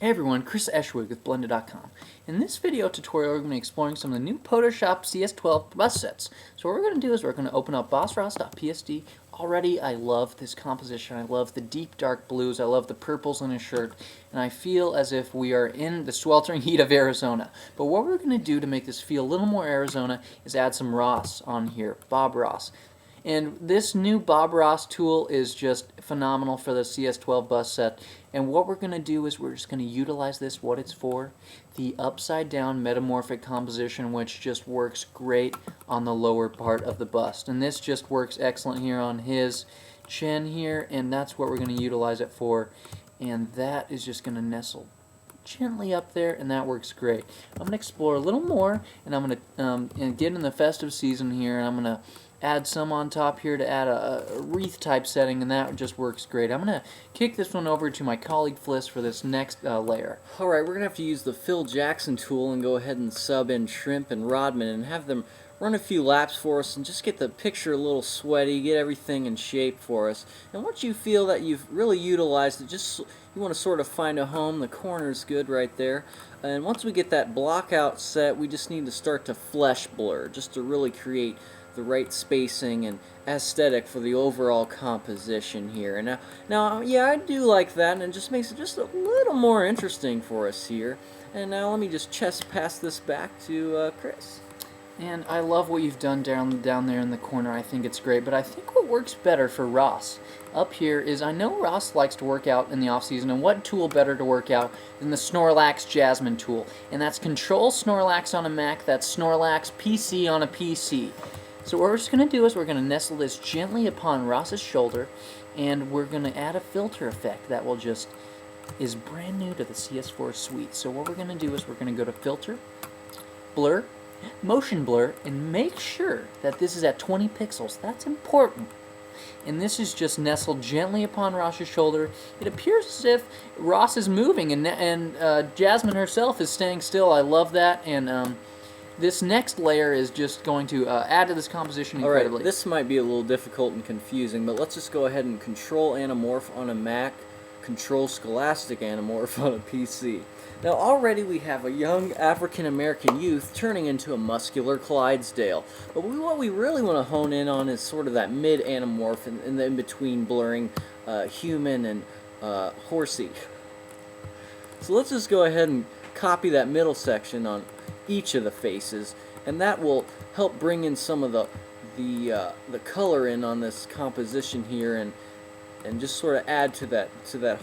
Hey everyone, Chris Eshwig with Blended.com. In this video tutorial, we're going to be exploring some of the new Podoshop CS12 bus sets. So what we're going to do is we're going to open up bossross.psd. Already, I love this composition. I love the deep dark blues. I love the purples in his shirt. And I feel as if we are in the sweltering heat of Arizona. But what we're going to do to make this feel a little more Arizona is add some Ross on here, Bob Ross. And this new Bob Ross tool is just phenomenal for the CS12 bus set. And what we're going to do is we're just going to utilize this, what it's for, the upside down metamorphic composition, which just works great on the lower part of the bust. And this just works excellent here on his chin here, and that's what we're going to utilize it for. And that is just going to nestle gently up there, and that works great. I'm going to explore a little more, and I'm going to get in the festive season here, and I'm going to add some on top here to add a wreath type setting, and that just works great. I'm going to kick this one over to my colleague Fliss for this next layer. Alright, we're going to have to use the Phil Jackson tool and go ahead and sub in Shrimp and Rodman and have them run a few laps for us and just get the picture a little sweaty, get everything in shape for us. And once you feel that you've really utilized it, just you want to sort of find a home. The corner's good right there. And once we get that block out set, we just need to start to flesh blur, just to really create the right spacing and aesthetic for the overall composition here. And now, yeah, I do like that, and it just makes it just a little more interesting for us here. And now let me just pass this back to Chris. And I love what you've done down there in the corner. I think it's great, but I think what works better for Ross up here is, I know Ross likes to work out in the off season, and what tool better to work out than the Snorlax Jasmine tool? And that's Control Snorlax on a Mac, that's Snorlax PC on a PC. So what we're just going to do is we're going to nestle this gently upon Ross's shoulder, and we're going to add a filter effect that will just is brand new to the CS4 suite. So what we're going to do is we're going to go to Filter, Blur, Motion Blur, and make sure that this is at 20 pixels. That's important. And this is just nestled gently upon Ross's shoulder. It appears as if Ross is moving, and Jasmine herself is staying still. I love that, and this next layer is just going to add to this composition incredibly. Alright, this might be a little difficult and confusing, but let's just go ahead and Control Anamorph on a Mac, Control Scholastic Anamorph on a PC. Now already we have a young African-American youth turning into a muscular Clydesdale, but what we really want to hone in on is sort of that mid-anamorph and the in-between blurring human and horsey. So let's just go ahead and copy that middle section on each of the faces, and that will help bring in some of the color in on this composition here, and just sort of add to that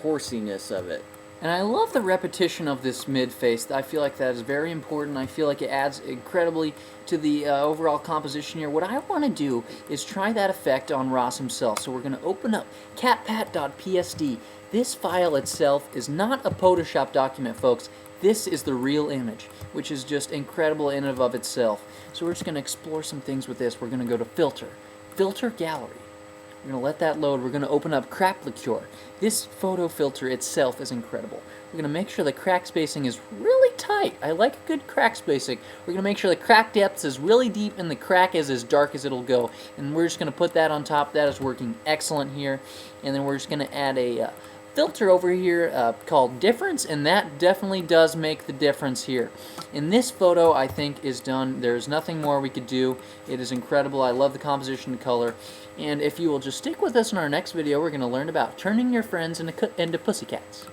horsiness of it. And I love the repetition of this mid face. I feel like that is very important. I feel like it adds incredibly to the overall composition here. What I want to do is try that effect on Ross himself. So we're going to open up catpat.psd. This file itself is not a Podoshop document, folks. This is the real image, which is just incredible in and of itself. So we're just going to explore some things with this. We're going to go to Filter, Filter Gallery. We're going to let that load. We're going to open up Crack Liqueur. This photo filter itself is incredible. We're going to make sure the crack spacing is really tight. I like a good crack spacing. We're going to make sure the crack depth is really deep and the crack is as dark as it'll go. And we're just going to put that on top. That is working excellent here. And then we're just going to add a filter over here called Difference, and that definitely does make the difference here. In this photo, I think is done. There's nothing more we could do. It is incredible. I love the composition and color. And if you will just stick with us in our next video, we're going to learn about turning your friends into pussycats.